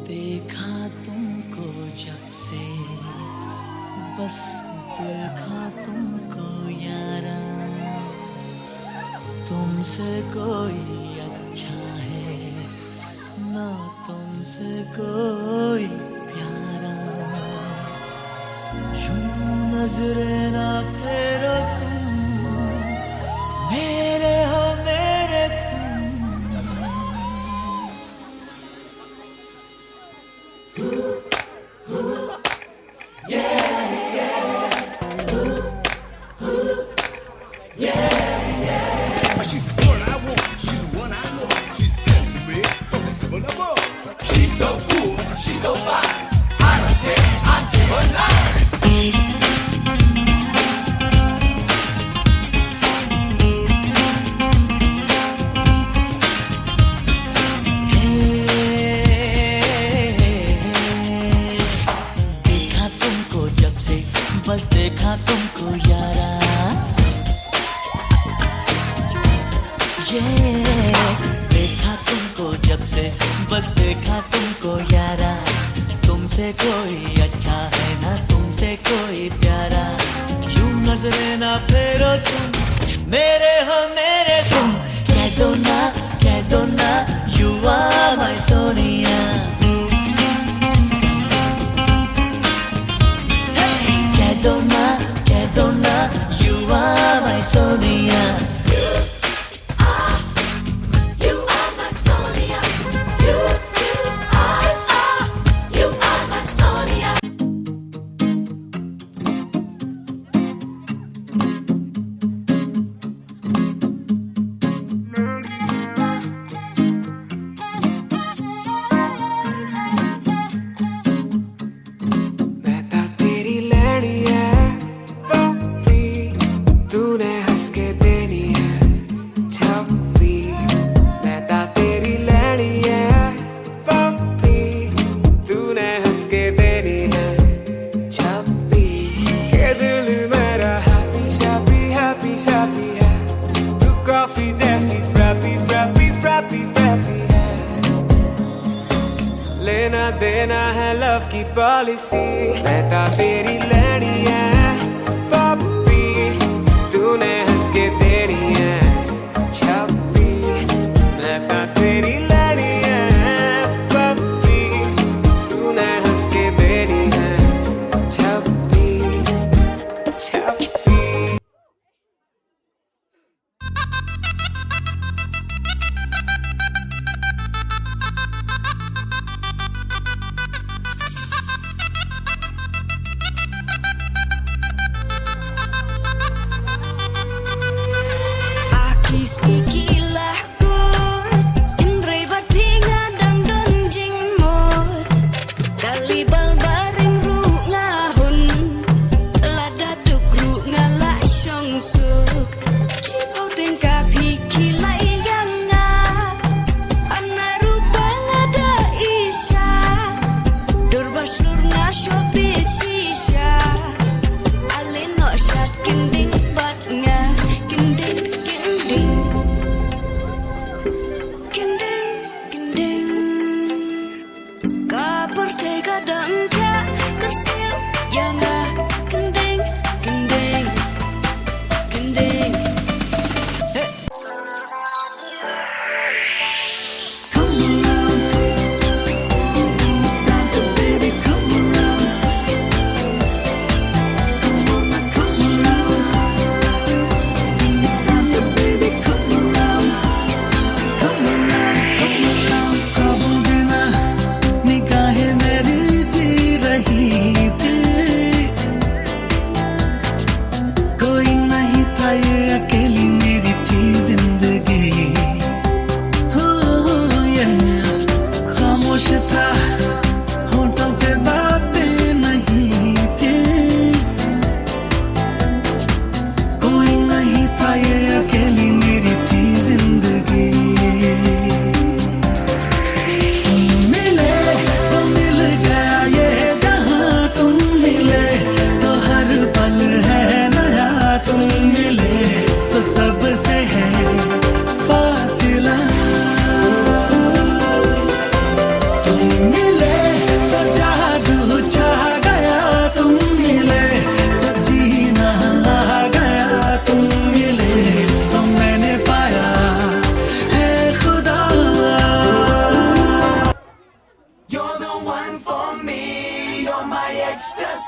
देखा तुमको जब से, बस देखा तुमको यारा, तुमसे कोई अच्छा है ना, तुमसे कोई प्यारा। यूं नजरे ना फेरो तुम, मेरे हो मेरे बस देखा तुमको यारा, ये देखा तुमको जब से, बस देखा तुमको यारा, तुमसे कोई अच्छा है ना, तुमसे कोई प्यारा। यूं नजरे ना फेरो तुम, मेरे हो मेरे तुम, कह दो ना you are my सोनिया। कह दो ना you are my Sonia. You are my Sonia. You are my Sonia. Coffee जैसी फ्रैपी है, लेना देना है लव की पॉलिसी। रहता तेरी लड़ी है पप्पी, तूने हंस के तेरी है छप्पी। रहता तेरी लड़ी है पप्पी, तूने हंस के तेरी है छप्पी छप्पी। Gilahku indrai bat pingadang donjing mor, kali bal bareng ru ngahun, lada duk ru ngalak syong suk, cipau tengkap hiki lai ganga, ana rupa ngada isya, dorbas lur ngasopit sisya, aleno syat kending bat nga, kending kadang tak kersiap yang kending kending kending. Come around, it's time to baby come around. Come around, it's time to baby come around. Come around, come around. कब बिना निगाहें मेरी जी रही थी।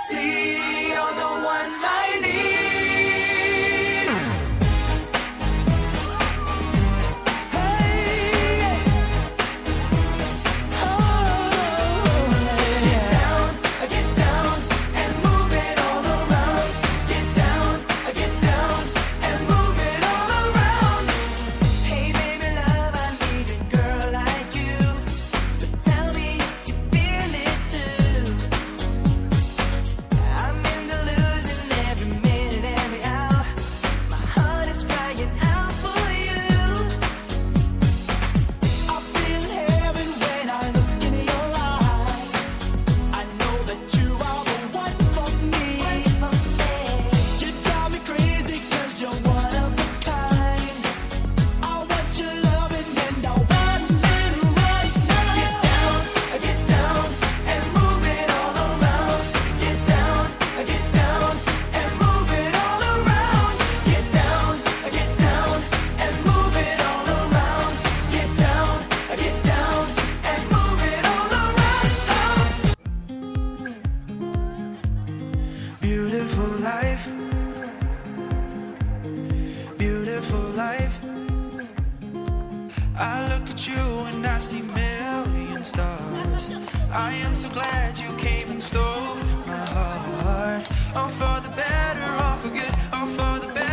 see you're the one I need. Beautiful life, beautiful life. I look at you and I see million stars. I am so glad you came and stole my heart. All for the better, all for good, all for the better.